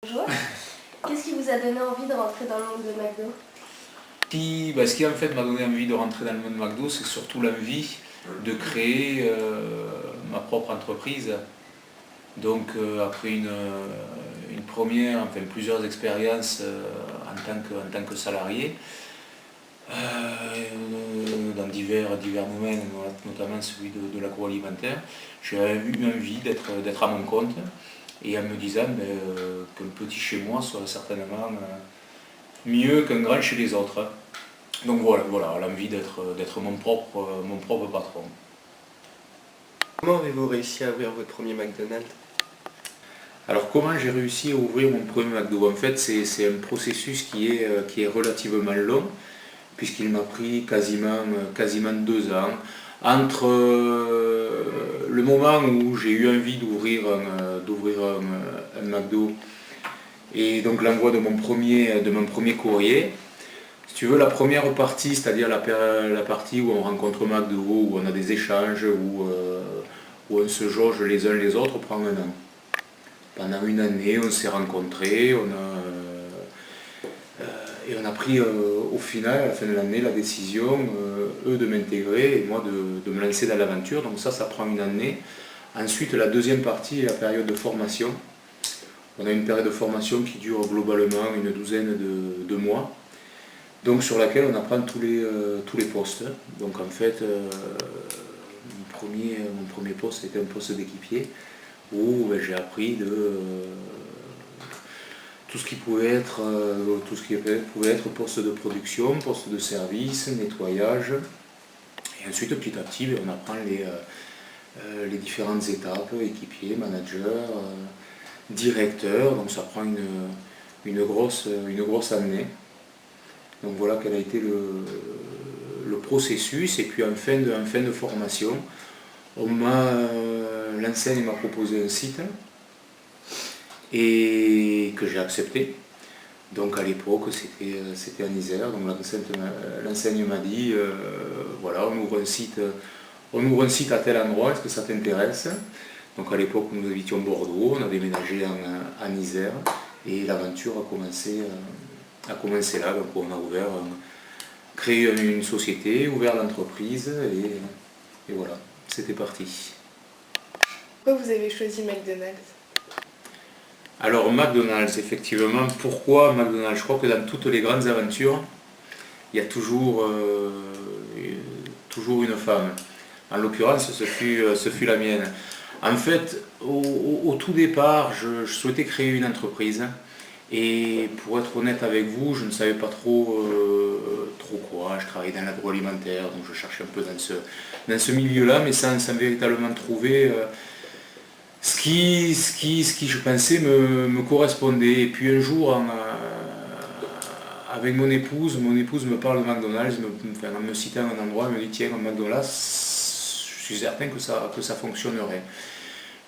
Bonjour. Qu'est-ce qui vous a donné envie de rentrer dans le monde de McDo? Ce qui en fait m'a donné envie de rentrer dans le monde McDo, c'est surtout l'envie de créer ma propre entreprise. Donc après plusieurs expériences en tant que salarié, dans divers domaines, notamment celui de l'agroalimentaire, j'ai eu envie d'être à mon compte et en me disant qu'un petit chez moi serait certainement mieux qu'un grand chez les autres. Donc voilà l'envie d'être mon propre patron. Comment avez-vous réussi à ouvrir votre premier McDonald's? Alors comment j'ai réussi à ouvrir mon premier McDo? En fait c'est un processus qui est relativement long, puisqu'il m'a pris quasiment 2 ans, entre le moment où j'ai eu envie d'ouvrir un McDo et donc l'envoi de mon premier courrier. Si tu veux, la première partie, c'est-à-dire la partie où on rencontre McDo, où on a des échanges, où on se jauge les uns les autres, prend 1 an. Pendant 1 année, on s'est rencontrés, et on a pris au final, à la fin de l'année, la décision, eux de m'intégrer et moi de me lancer dans l'aventure. Donc ça prend 1 année. Ensuite, la deuxième partie est la période de formation. On a une période de formation qui dure globalement une douzaine de mois. Donc sur laquelle on apprend tous les postes. Donc en fait, mon premier poste était un poste d'équipier où j'ai appris tout ce qui pouvait être poste de production, poste de service, nettoyage. Et ensuite petit à petit on apprend les différentes étapes, équipier, manager, directeur. Donc ça prend une grosse année. Donc voilà quel a été le processus. Et puis en fin de formation, l'enseigne m'a proposé un site et que j'ai accepté. Donc à l'époque c'était en Isère. Donc l'enseigne m'a dit voilà, on ouvre un site à tel endroit, est-ce que ça t'intéresse? Donc à l'époque nous habitions Bordeaux, on a déménagé en Isère et l'aventure a commencé là. Donc on a créé une société, ouvert l'entreprise et voilà, c'était parti. Pourquoi vous avez choisi McDonald's? Alors McDonald's, effectivement, pourquoi McDonald's? Je crois que dans toutes les grandes aventures, il y a toujours une femme. En l'occurrence, ce fut la mienne. En fait, au tout départ, je souhaitais créer une entreprise. Et pour être honnête avec vous, je ne savais pas trop quoi. Je travaillais dans l'agroalimentaire, donc je cherchais un peu dans ce milieu-là, mais sans véritablement trouver ce qui je pensais me correspondait. Et puis un jour, avec mon épouse me parle de McDonald's, en me citant un endroit, elle me dit tiens, McDonald's, je suis certain que ça fonctionnerait.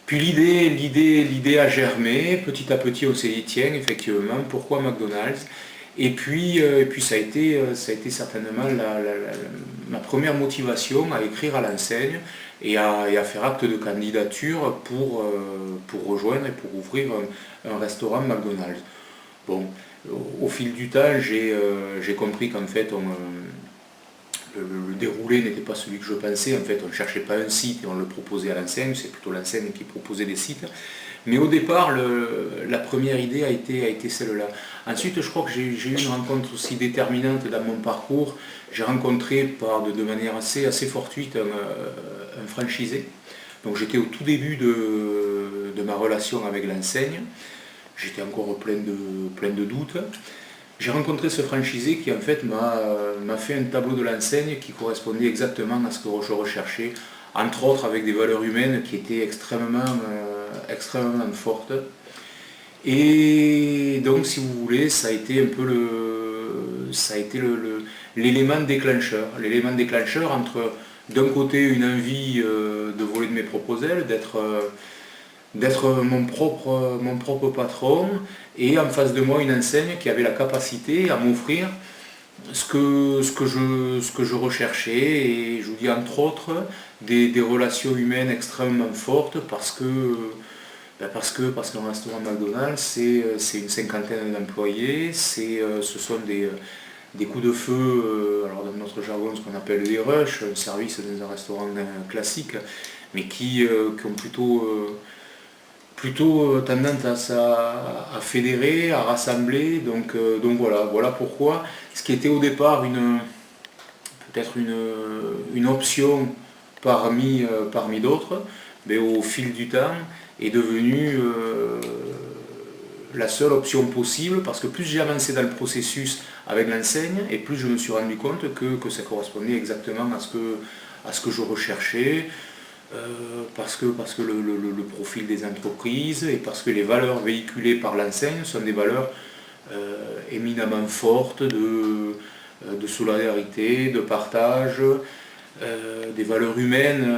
Puis l'idée a germé, petit à petit on s'est dit tiens, effectivement, pourquoi McDonald's? Et puis ça a été certainement ma première motivation à écrire à l'enseigne et à faire acte de candidature pour rejoindre et pour ouvrir un restaurant McDonald's. Bon, au fil du temps, j'ai compris qu'en fait le déroulé n'était pas celui que je pensais. En fait, on ne cherchait pas un site et on le proposait à l'enseigne, c'est plutôt l'enseigne qui proposait des sites. Mais au départ, la première idée a été celle-là. Ensuite, je crois que j'ai eu une rencontre aussi déterminante dans mon parcours. J'ai rencontré de manière assez fortuite un franchisé. Donc j'étais au tout début de ma relation avec l'enseigne. J'étais encore plein de doutes. J'ai rencontré ce franchisé qui en fait m'a fait un tableau de l'enseigne qui correspondait exactement à ce que je recherchais, entre autres avec des valeurs humaines qui étaient extrêmement fortes. Et donc si vous voulez, ça a été un peu l'élément déclencheur. L'élément déclencheur entre d'un côté une envie de voler de mes propres ailes, d'être mon propre patron, et en face de moi une enseigne qui avait la capacité à m'offrir ce que je recherchais, et je vous dis entre autres des relations humaines extrêmement fortes, parce que Parce qu'un restaurant McDonald's, c'est une cinquantaine d'employés, ce sont des coups de feu, alors dans notre jargon, ce qu'on appelle des rushs, un service dans un restaurant classique, mais qui ont plutôt tendance à fédérer, à rassembler. Donc voilà pourquoi ce qui était au départ peut-être une option parmi d'autres, mais au fil du temps est devenu la seule option possible, parce que plus j'ai avancé dans le processus avec l'enseigne, et plus je me suis rendu compte que ça correspondait exactement à ce que je recherchais, parce que le profil des entreprises et parce que les valeurs véhiculées par l'enseigne sont des valeurs éminemment fortes de solidarité, de partage, des valeurs humaines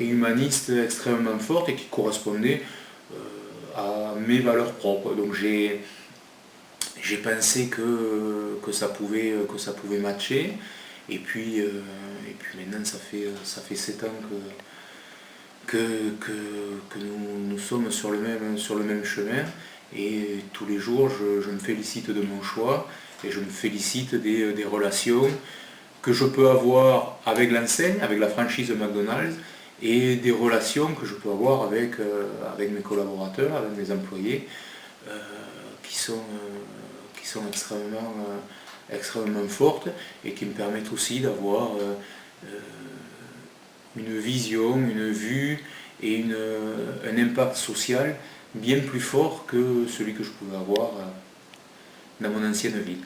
et humanistes extrêmement fortes et qui correspondaient à mes valeurs propres. Donc j'ai pensé que ça pouvait matcher. Et puis maintenant ça fait 7 ans que nous sommes sur le même chemin, et tous les jours je me félicite de mon choix et je me félicite des relations que je peux avoir avec l'enseigne, avec la franchise de McDonald's, et des relations que je peux avoir avec mes collaborateurs, avec mes employés, qui sont extrêmement fortes et qui me permettent aussi d'avoir une vision, une vue et un impact social bien plus fort que celui que je pouvais avoir dans mon ancienne ville.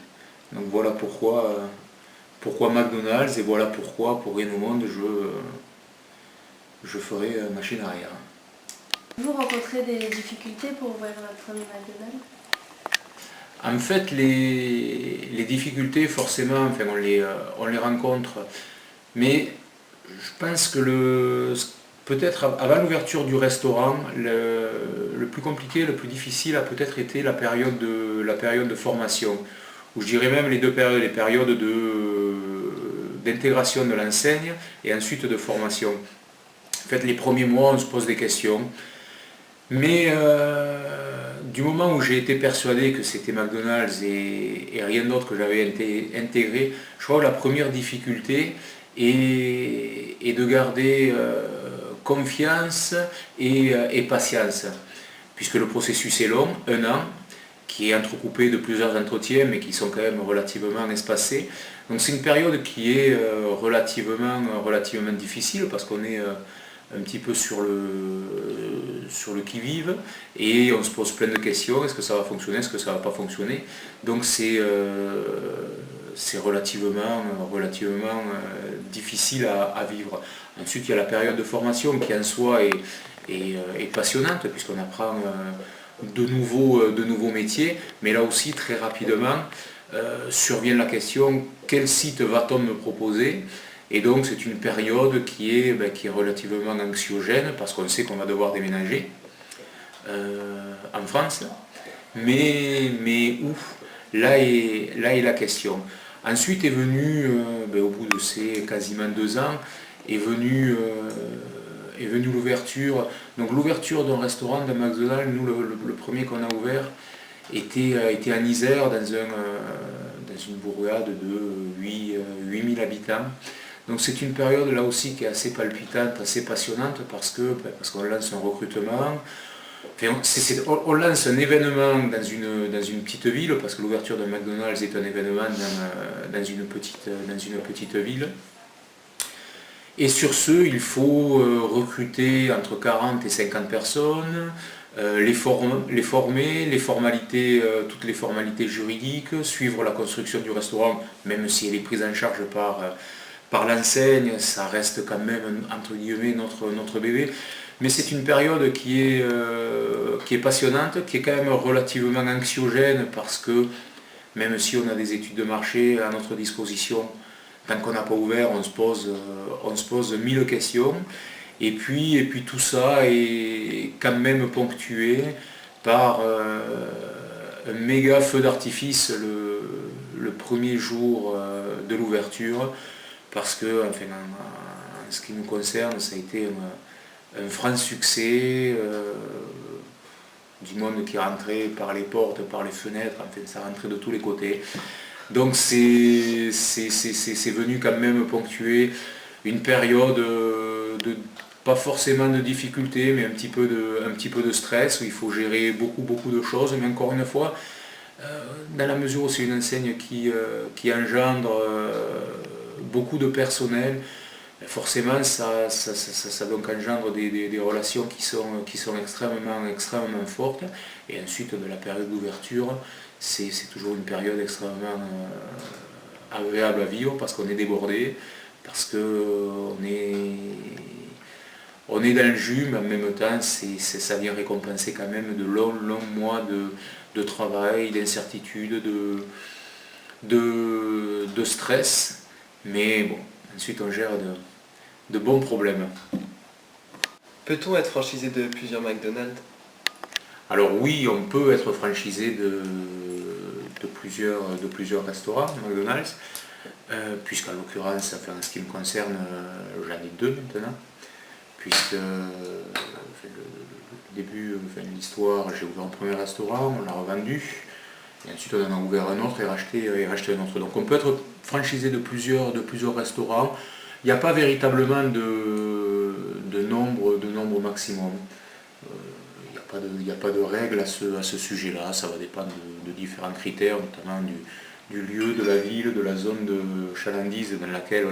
Donc voilà pourquoi McDonald's, et voilà pourquoi pour Rien au Monde je ferai machine arrière. Vous rencontrez des difficultés pour ouvrir votre premier McDonald's? En fait, les difficultés, forcément, enfin, on les rencontre, mais je pense que peut-être avant l'ouverture du restaurant, le plus compliqué, le plus difficile a peut-être été la période de formation, ou je dirais même les deux périodes, les périodes d'intégration de l'enseigne et ensuite de formation. En fait, les premiers mois, on se pose des questions, mais du moment où j'ai été persuadé que c'était McDonald's et rien d'autre que j'avais intégré, je crois que la première difficulté est de garder confiance et patience, puisque le processus est long, 1 an, qui est entrecoupé de plusieurs entretiens, mais qui sont quand même relativement espacés. Donc c'est une période qui est relativement difficile, parce qu'on est un petit peu sur le qui-vive, et on se pose plein de questions. Est-ce que ça va fonctionner, est-ce que ça ne va pas fonctionner? Donc c'est relativement difficile à vivre. Ensuite, il y a la période de formation qui en soi est passionnante, puisqu'on apprend de nouveaux métiers, mais là aussi très rapidement survient la question: quel site va-t-on me proposer? Et donc c'est une période qui est relativement anxiogène, parce qu'on sait qu'on va devoir déménager en France, mais où? Là est la question. Ensuite est venu, au bout de ces quasiment 2 ans, est venue l'ouverture. Donc l'ouverture d'un restaurant de McDonald's, nous le premier qu'on a ouvert était en Isère, dans une bourgade de 8000 habitants. Donc c'est une période là aussi qui est assez palpitante, assez passionnante, parce qu'on lance un recrutement. Enfin, on lance un événement dans une petite ville, parce que l'ouverture de McDonald's est un événement dans une petite ville. Et sur ce, il faut recruter entre 40 et 50 personnes, les former, toutes les formalités juridiques, suivre la construction du restaurant, même si elle est prise en charge par l'enseigne, ça reste quand même entre guillemets notre bébé. Mais c'est une période qui est passionnante, qui est quand même relativement anxiogène, parce que même si on a des études de marché à notre disposition, tant qu'on n'a pas ouvert, on se pose 1000 questions. Et puis tout ça est quand même ponctué par un méga feu d'artifice le premier jour de l'ouverture, parce que, enfin, en ce qui nous concerne, ça a été un franc succès, du monde qui rentrait par les portes, par les fenêtres, enfin ça rentrait de tous les côtés. Donc c'est venu quand même ponctuer une période pas forcément de difficulté, mais un petit peu de stress, où il faut gérer beaucoup de choses, mais encore une fois, dans la mesure où c'est une enseigne qui engendre beaucoup de personnel, forcément ça donc engendre des relations qui sont extrêmement fortes. Et ensuite, la période d'ouverture, c'est toujours une période extrêmement agréable à vivre, parce qu'on est débordé, parce qu'on on est dans le jus, mais en même temps, ça vient récompenser quand même de longs mois de travail, d'incertitude, de stress. Mais bon, ensuite on gère de bons problèmes. Peut-on être franchisé de plusieurs McDonald's? Alors oui, on peut être franchisé de plusieurs restaurants McDonald's, puisqu'en l'occurrence, enfin, en ce qui me concerne, j'en ai deux maintenant, puisque le début, enfin, l'histoire, j'ai ouvert un premier restaurant, on l'a revendu, et ensuite on en a ouvert un autre et racheté un autre. Donc on peut être franchisé de plusieurs restaurants. Il n'y a pas véritablement de nombre maximum. Il n'y a pas de règle à ce sujet-là. Ça va dépendre de différents critères, notamment du lieu, de la ville, de la zone de chalandise dans laquelle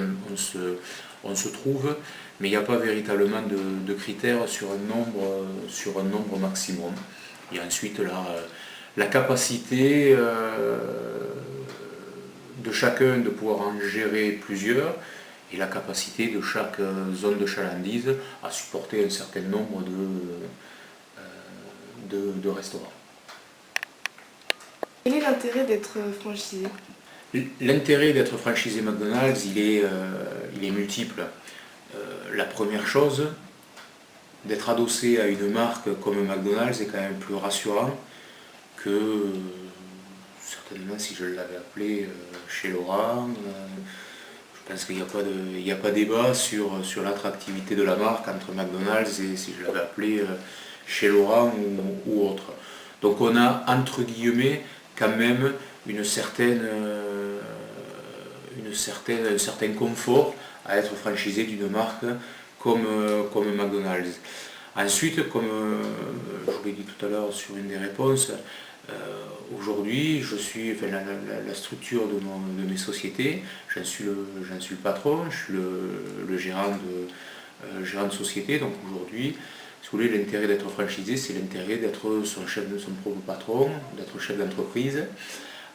on se trouve. Mais il n'y a pas véritablement de critères sur un nombre maximum. Il y a ensuite la capacité de chacun de pouvoir en gérer plusieurs, et la capacité de chaque zone de chalandise à supporter un certain nombre de restaurants. Quel est l'intérêt d'être franchisé? L'intérêt d'être franchisé McDonald's, il est multiple. La première chose, d'être adossé à une marque comme McDonald's est quand même plus rassurant que certainement si je l'avais appelé chez Laurent. Je pense qu'il n'y a pas débat sur l'attractivité de la marque entre McDonald's et si je l'avais appelé chez Laurent ou autre. Donc on a entre guillemets quand même un certain confort à être franchisé d'une marque comme McDonald's. Ensuite, comme je vous l'ai dit tout à l'heure sur une des réponses, aujourd'hui, je suis la structure de mes sociétés, j'en suis le patron, je suis le gérant de société. Donc aujourd'hui, si vous voulez, l'intérêt d'être franchisé, c'est l'intérêt d'être son chef de son propre patron, d'être chef d'entreprise,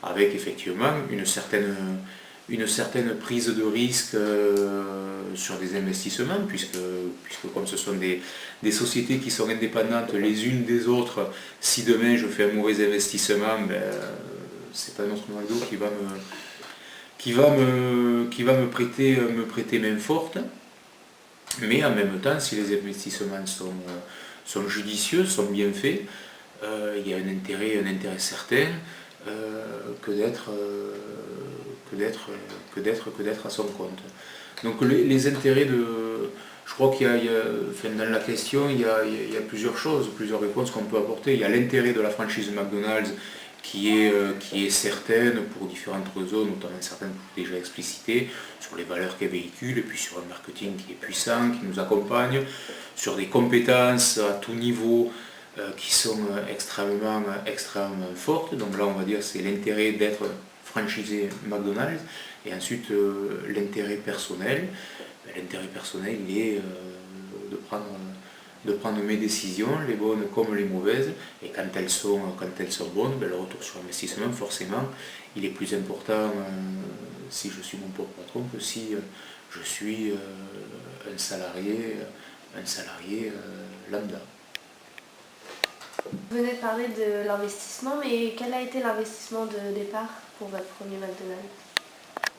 avec effectivement une certaine prise de risque sur des investissements, puisque comme ce sont des sociétés qui sont indépendantes les unes des autres, si demain je fais un mauvais investissement, c'est pas notre McDo qui va me prêter main forte. Mais en même temps, si les investissements sont judicieux, sont bien faits, il y a un intérêt certain que d'être à son compte. Donc les intérêts je crois qu'il y a dans la question, il y a plusieurs choses, plusieurs réponses qu'on peut apporter. Il y a l'intérêt de la franchise McDonald's qui est certaine pour différentes raisons, notamment certaines que j'ai déjà explicitées, sur les valeurs qu'elle véhicule, et puis sur un marketing qui est puissant, qui nous accompagne, sur des compétences à tout niveau qui sont extrêmement fortes. Donc là, on va dire c'est l'intérêt d'être franchisé McDonald's. Et ensuite, l'intérêt personnel. L'intérêt personnel, il est de prendre mes décisions, les bonnes comme les mauvaises, et quand elles sont bonnes, le retour sur investissement, forcément, il est plus important si je suis mon propre patron que si je suis un salarié lambda. Vous venez de parler de l'investissement, mais quel a été l'investissement de départ pour votre premier McDonald's?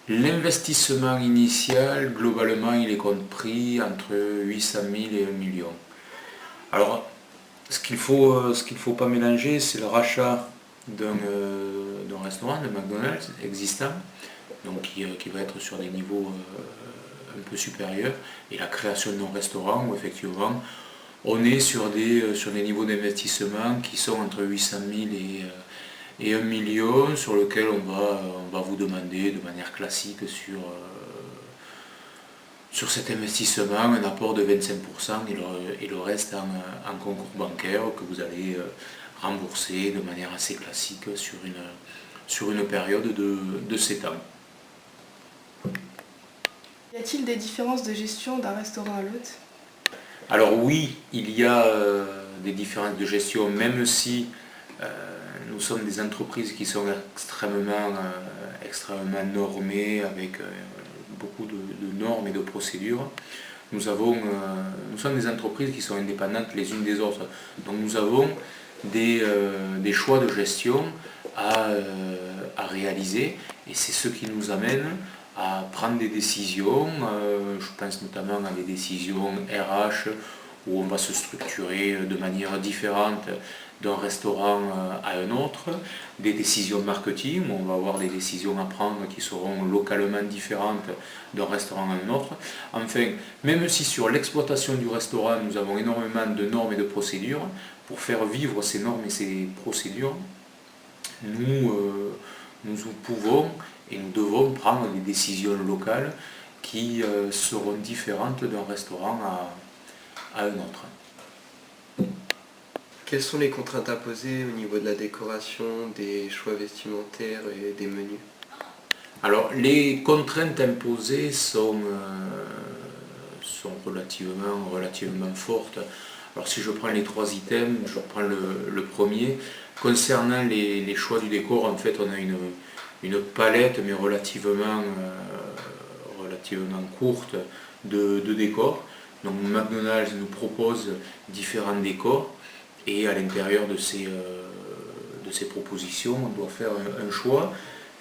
L'investissement initial, globalement, il est compris entre 800 000 et 1 million. Alors, ce qu'il faut pas mélanger, c'est le rachat d'un restaurant, de McDonald's existant, donc qui va être sur des niveaux un peu supérieurs, et la création d'un restaurant où effectivement on est sur des niveaux d'investissement qui sont entre 800 000 et 1 million, sur lequel on va vous demander de manière classique sur cet investissement un apport de 25% et le reste en concours bancaire que vous allez rembourser de manière assez classique sur une période de 7 ans. Y a-t-il des différences de gestion d'un restaurant à l'autre? Alors oui, il y a des différences de gestion, même si nous sommes des entreprises qui sont extrêmement normées, avec beaucoup de normes et de procédures. Nous sommes des entreprises qui sont indépendantes les unes des autres. Donc nous avons des choix de gestion à réaliser, et c'est ce qui nous amène à prendre des décisions. Je pense notamment à des décisions RH où on va se structurer de manière différente d'un restaurant à un autre, des décisions marketing où on va avoir des décisions à prendre qui seront localement différentes d'un restaurant à un autre. Enfin, même si sur l'exploitation du restaurant nous avons énormément de normes et de procédures, pour faire vivre ces normes et ces procédures, nous pouvons et nous devons prendre des décisions locales qui seront différentes d'un restaurant à un autre. Quelles sont les contraintes imposées au niveau de la décoration, des choix vestimentaires et des menus? Alors, les contraintes imposées sont relativement fortes. Alors, si je prends les 3 items, je prends le premier. Concernant les choix du décor, en fait, on a une palette, mais relativement courte de décors. Donc, McDonald's nous propose différents décors, et à l'intérieur de ces propositions, on doit faire un choix.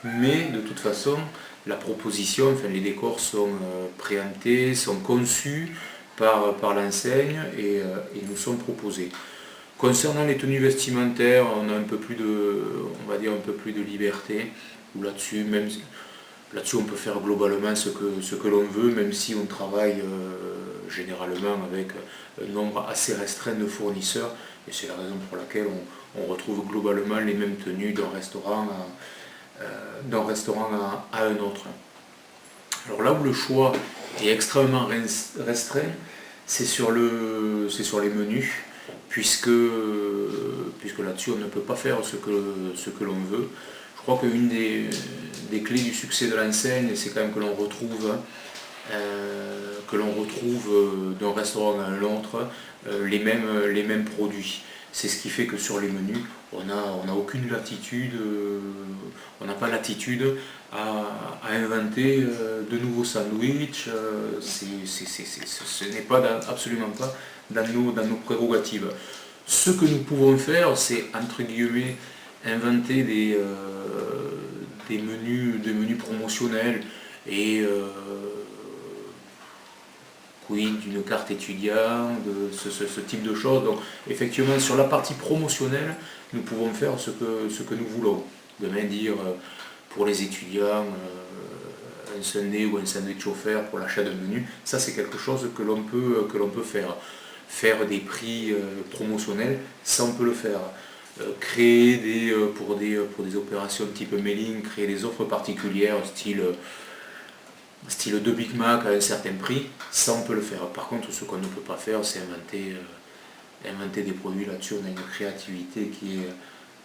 Mais de toute façon, la proposition, enfin les décors sont préemptés, sont conçus par l'enseigne et nous sont proposés. Concernant les tenues vestimentaires, on a un peu plus de liberté, où là-dessus on peut faire globalement ce que l'on veut, même si on travaille généralement avec un nombre assez restreint de fournisseurs, et c'est la raison pour laquelle on retrouve globalement les mêmes tenues d'un restaurant à un autre. Alors là où le choix est extrêmement restreint, c'est sur les menus, puisque là-dessus on ne peut pas faire ce que l'on veut. Je crois qu'une des clés du succès de l'enseigne, c'est quand même que l'on retrouve d'un restaurant à l'autre les mêmes produits. C'est ce qui fait que sur les menus, on n'a aucune latitude, on n'a pas latitude à inventer de nouveaux sandwichs. Ce n'est absolument pas dans nos prérogatives. Ce que nous pouvons faire, c'est entre guillemets inventer des menus promotionnels et d'une carte étudiant, de ce type de choses. Donc effectivement sur la partie promotionnelle, nous pouvons faire ce que nous voulons. Demain dire pour les étudiants un sundae ou un sandwich offert pour l'achat d'un menu, ça c'est quelque chose que l'on peut faire. Faire des prix promotionnels, ça on peut le faire. Créer pour des opérations type mailing, créer des offres particulières style 2 Big Mac à un certain prix, ça on peut le faire. Par contre, ce qu'on ne peut pas faire, c'est inventer des produits. Là-dessus, on a une créativité qui est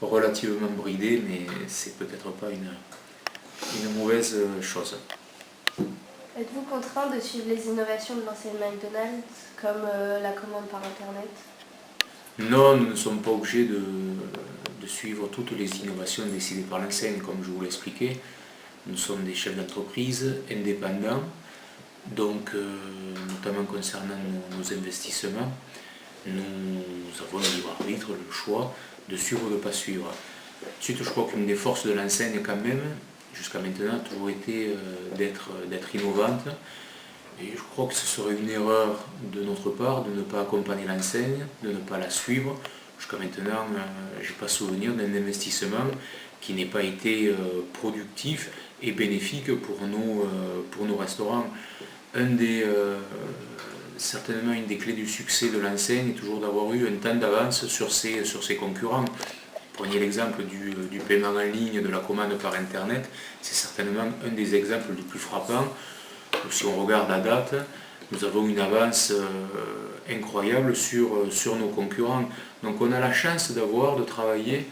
relativement bridée, mais c'est peut-être pas une mauvaise chose. Êtes-vous contraint de suivre les innovations de l'enseigne McDonald's, comme la commande par Internet? Non, nous ne sommes pas obligés de suivre toutes les innovations décidées par l'enseigne, comme je vous l'expliquais. Nous sommes des chefs d'entreprise indépendants, donc notamment concernant nos investissements, nous avons le libre arbitre, le choix de suivre ou de ne pas suivre. Ensuite, je crois qu'une des forces de l'enseigne quand même, jusqu'à maintenant, a toujours été d'être innovante. Et je crois que ce serait une erreur de notre part de ne pas accompagner l'enseigne, de ne pas la suivre. Jusqu'à maintenant, je n'ai pas souvenir d'un investissement qui n'ait pas été productif et bénéfique pour nos restaurants. Un des certainement une des clés du succès de l'enseigne est toujours d'avoir eu un temps d'avance sur ses concurrents. Prenez l'exemple du paiement en ligne, de la commande par Internet, c'est certainement un des exemples les plus frappants. Donc, si on regarde la date, nous avons une avance incroyable sur nos concurrents. Donc on a la chance de travailler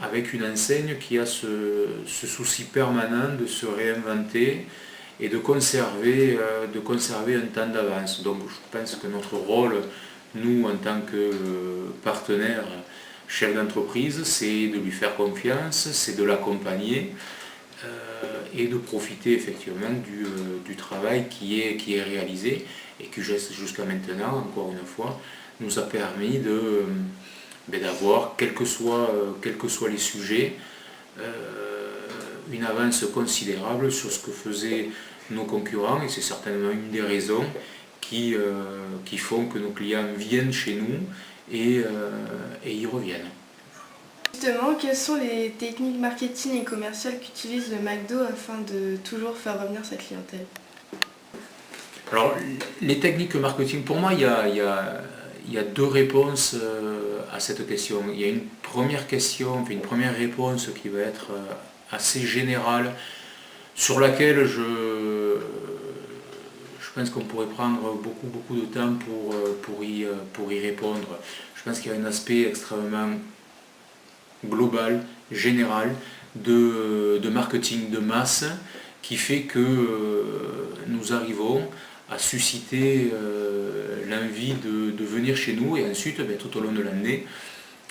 avec une enseigne qui a ce souci permanent de se réinventer et de conserver un temps d'avance. Donc je pense que notre rôle, nous en tant que partenaire, chef d'entreprise, c'est de lui faire confiance, c'est de l'accompagner et de profiter effectivement du travail qui est réalisé et qui jusqu'à maintenant, encore une fois, nous a permis d'avoir, quels que soient les sujets, une avance considérable sur ce que faisaient nos concurrents, et c'est certainement une des raisons qui font que nos clients viennent chez nous et y reviennent. Justement, quelles sont les techniques marketing et commerciales qu'utilise le McDo afin de toujours faire revenir sa clientèle? Alors, les techniques marketing, pour moi, il y a deux réponses à cette question. Il y a une première question, une première réponse qui va être assez générale, sur laquelle je pense qu'on pourrait prendre beaucoup de temps pour y répondre. Je pense qu'il y a un aspect extrêmement global, général, de marketing de masse qui fait que nous arrivons à susciter l'envie de venir chez nous, et ensuite tout au long de l'année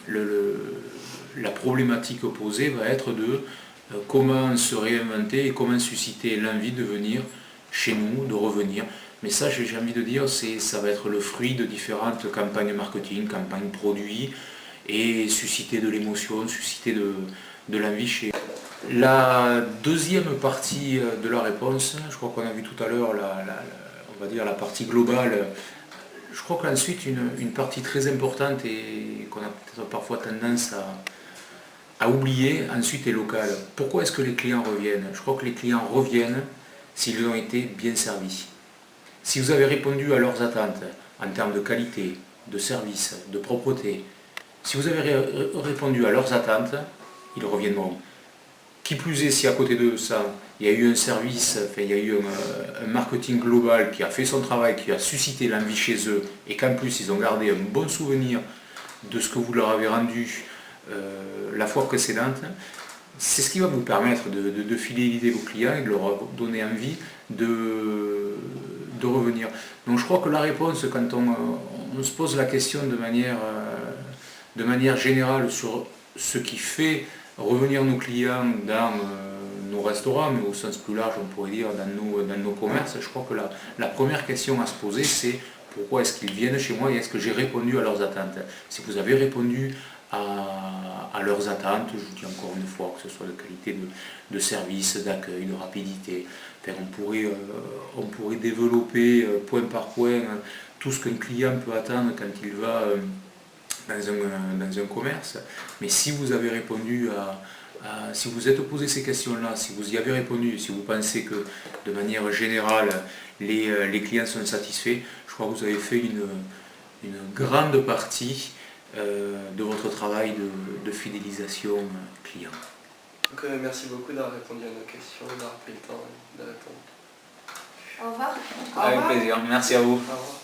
la problématique opposée va être de comment se réinventer et comment susciter l'envie de venir chez nous, de revenir. Mais ça, j'ai envie de dire, ça va être le fruit de différentes campagnes marketing, campagnes produits, et susciter de l'émotion, susciter de l'envie chez nous. La deuxième partie de la réponse, je crois qu'on a vu tout à l'heure on va dire la partie globale. Je crois qu'ensuite une partie très importante et qu'on a peut-être parfois tendance à oublier, ensuite est locale. Pourquoi est-ce que les clients reviennent? Je crois que les clients reviennent s'ils ont été bien servis. Si vous avez répondu à leurs attentes en termes de qualité, de service, de propreté, si vous avez répondu à leurs attentes, ils reviendront. Qui plus est, si à côté de ça, il y a eu un service, il y a eu un marketing global qui a fait son travail, qui a suscité l'envie chez eux, et qu'en plus ils ont gardé un bon souvenir de ce que vous leur avez rendu la fois précédente, c'est ce qui va vous permettre de fidéliser vos clients et de leur donner envie de revenir. Donc je crois que la réponse, quand on se pose la question de manière générale sur ce qui fait revenir nos clients dans nos restaurants, mais au sens plus large, on pourrait dire dans nos commerces, je crois que la première question à se poser, c'est pourquoi est-ce qu'ils viennent chez moi et est-ce que j'ai répondu à leurs attentes? Si vous avez répondu à leurs attentes, je vous dis encore une fois, que ce soit de qualité de service, d'accueil, de rapidité, on pourrait développer point par point tout ce qu'un client peut attendre quand il va dans un commerce. Mais si vous avez répondu si vous êtes posé ces questions-là, si vous y avez répondu, si vous pensez que de manière générale les clients sont satisfaits, je crois que vous avez fait une grande partie de votre travail de fidélisation client. Donc, merci beaucoup d'avoir répondu à nos questions, d'avoir pris le temps de répondre. Au revoir. Avec plaisir, merci à vous. Au revoir.